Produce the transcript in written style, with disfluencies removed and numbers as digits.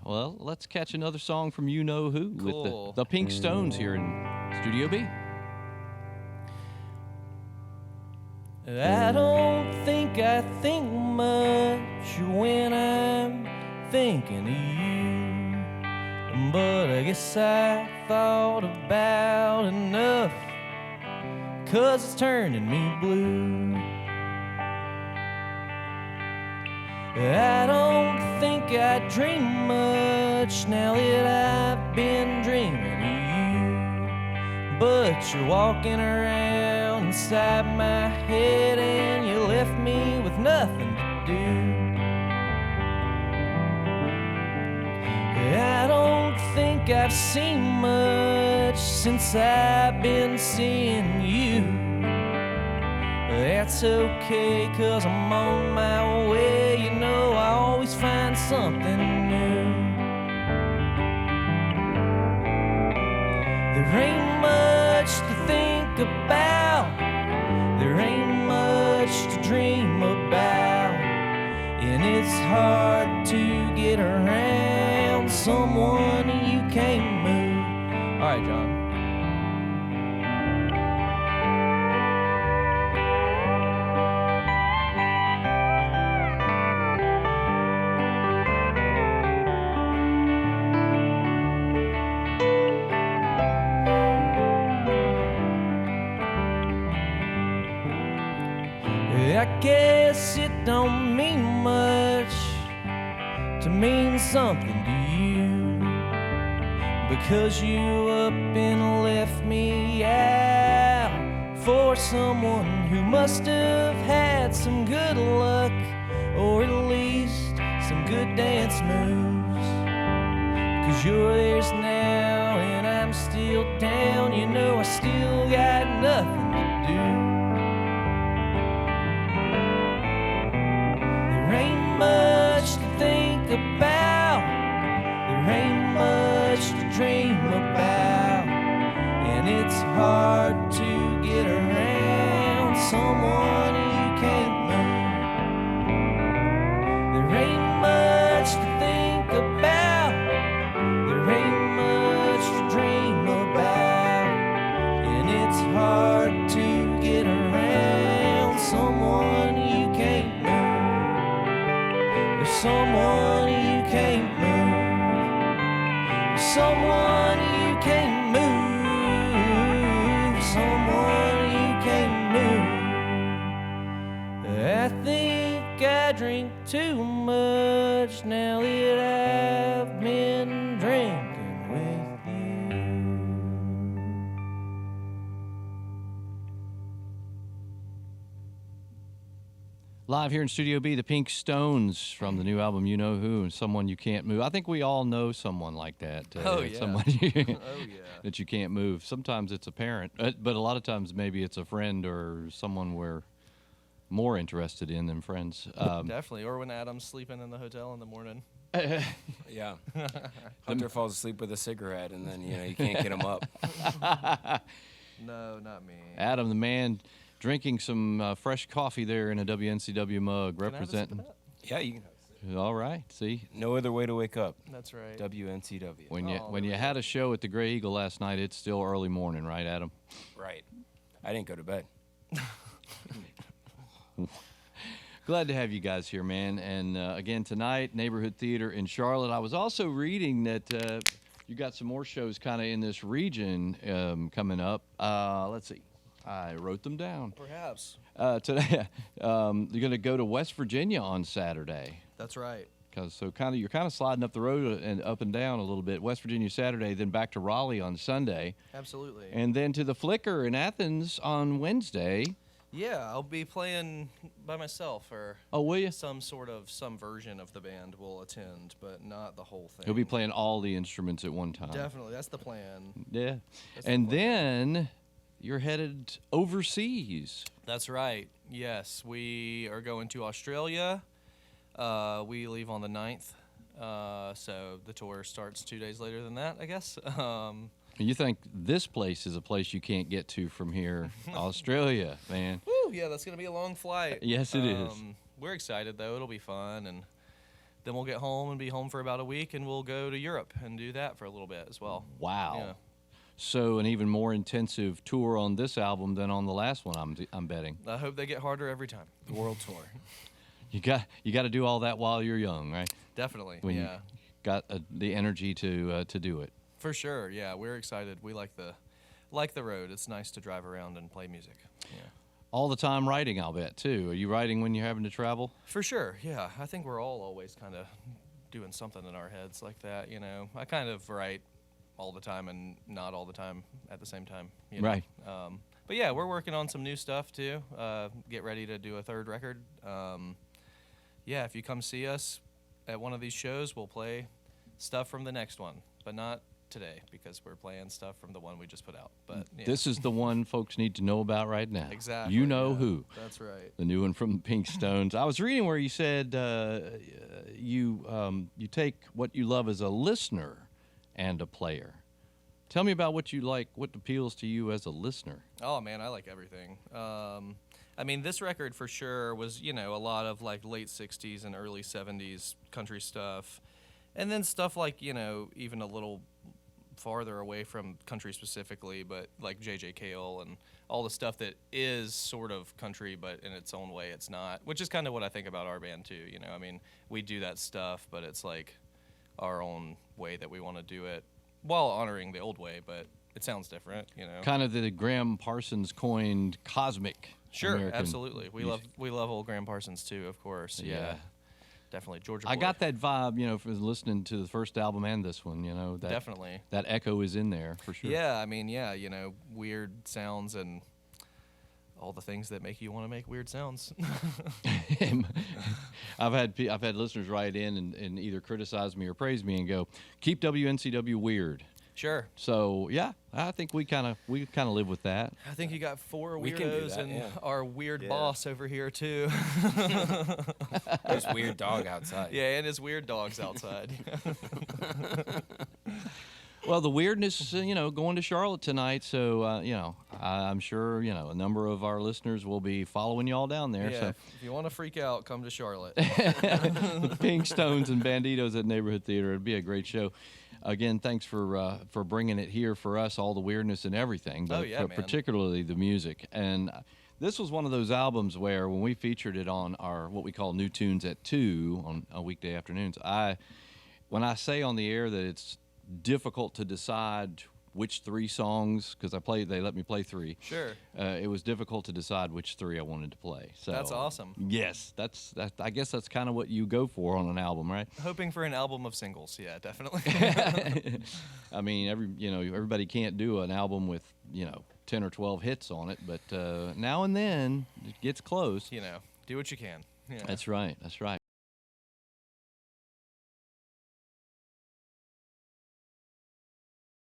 Well, let's catch another song from You Know Who Cool. with the Pink Stones here in Studio B. I don't think I think much when I'm thinking of you, but I guess I thought about enough, 'cause it's turning me blue. I don't think I dream much now that I've been dreaming of you, but you're walking around inside my head and you left me with nothing to do. I don't think I've seen much since I've been seeing you. That's okay, 'cause I'm on my way. You know I always find something new. There ain't much to think about, there ain't much to dream about, and it's hard to get around someone you can't move. All right, John. I guess it don't mean much to mean something to you, because you up and left me out for someone who must have had some good luck, or at least some good dance moves. 'Cause you're theirs now and I'm still down. You know I still got nothing to do. There ain't much to think about, there ain't much to dream about, and it's hard to get around someone you can't move. There ain't much to think about, there ain't much to dream about, and it's hard to get around someone you can't move. There's someone you can't move. There's someone you can't move. Someone you can't move. I think I drink too much now that I've been drinking with you. Live here in Studio B, the Pink Stones from the new album You Know Who and Someone You Can't Move. I think we all know someone like that. Oh, yeah. Someone Oh, yeah. that you can't move. Sometimes it's a parent, but a lot of times maybe it's a friend or someone we're more interested in than friends. Definitely. Or when Adam's sleeping in the hotel in the morning. Yeah. Hunter falls asleep with a cigarette, and then, you can't get him up. No, not me. Adam, the man, drinking some fresh coffee there in a WNCW mug, Can I have a sip of representing. that? Yeah, you can. All right, see, No other way to wake up. That's right. WNCW. when Oh, you there we had a show at the Gray Eagle last night, it's still early morning, right, Adam? Right. I didn't go to bed. Glad to have you guys here, man. And again tonight, Neighborhood Theater in Charlotte. I was also reading that you got some more shows kind of in this region coming up. Let's see, I wrote them down. Perhaps. Today, you're going to go to West Virginia on Saturday. That's right. So you're kind of sliding up the road and up and down a little bit. West Virginia Saturday, then back to Raleigh on Sunday, Absolutely. and then to the Flicker in Athens on Wednesday. Yeah, I'll be playing by myself, or Oh, will you? some version of the band will attend, but not the whole thing. He'll be playing all the instruments at one time. Definitely, that's the plan. Yeah. That's the And plan. then you're headed overseas. That's right. Yes, we are going to Australia. We leave on the 9th, so the tour starts 2 days later than that, I guess. You think this place is a place you can't get to from here, Australia, man. Woo, yeah, that's going to be a long flight. Yes, it is. We're excited, though. It'll be fun, and then we'll get home and be home for about a week, and we'll go to Europe and do that for a little bit as well. Wow. Yeah. So an even more intensive tour on this album than on the last one, I'm betting. I hope they get harder every time. The world tour. You got to do all that while you're young, right? Definitely. When you yeah. got the energy to do it. For sure. Yeah, we're excited. We like the road. It's nice to drive around and play music. Yeah. All the time writing, I'll bet, too. Are you writing when you're having to travel? For sure. Yeah. I think we're all always kind of doing something in our heads like that, you know. I kind of write all the time and not all the time at the same time. You know? Right. But yeah, we're working on some new stuff too. Get ready to do a third record. Yeah, if you come see us at one of these shows, we'll play stuff from the next one, but not today because we're playing stuff from the one we just put out. But yeah. This is the one folks need to know about right now. Exactly. You know yeah, who. That's right. The new one from the Pink Stones. I was reading where you said you take what you love as a listener and a player. Tell me about what you like, what appeals to you as a listener. Oh man, I like everything. I mean, this record for sure was, you know, a lot of like late 60s and early 70s country stuff. And then stuff like, you know, even a little farther away from country specifically, but like J.J. Cale and all the stuff that is sort of country, but in its own way it's not, which is kind of what I think about our band too, you know. I mean, we do that stuff, but it's like our own way that we want to do it while honoring the old way, but it sounds different, you know. Kind of the Graham Parsons coined cosmic. Sure, American absolutely. We music. love old Graham Parsons too, of course. Yeah. Definitely. Georgia Boy. I got that vibe, you know, from listening to the first album and this one, you know. That, Definitely. That echo is in there, for sure. Yeah, I mean, yeah, you know, weird sounds and all the things that make you want to make weird sounds. I've had listeners write in and either criticize me or praise me and go, keep WNCW weird. Sure. So yeah, I think we kind of live with that. I think you got four We can do weirdos that, and yeah. our weird Yeah. boss over here too. There's weird dog outside. Yeah, and his weird dogs outside. Well, the weirdness, you know, going to Charlotte tonight. So you know, I'm sure you know a number of our listeners will be following you all down there. Yeah, So if you want to freak out, come to Charlotte. the Pink Stones and Banditos at Neighborhood Theater. It'd be a great show. Again, thanks for bringing it here for us, all the weirdness and everything, but Oh, yeah, man. particularly the music. And this was one of those albums where when we featured it on our what we call New Tunes at 2 on weekday afternoons, when I say on the air that it's difficult to decide which 3 songs, because they let me play 3. Sure. It was difficult to decide which 3 I wanted to play. So That's awesome. Yes, I guess that's kind of what you go for on an album, right? Hoping for an album of singles. Yeah, definitely. I mean, everybody can't do an album with 10 or 12 hits on it, but now and then it gets close. You know, do what you can. Yeah. That's right. That's right.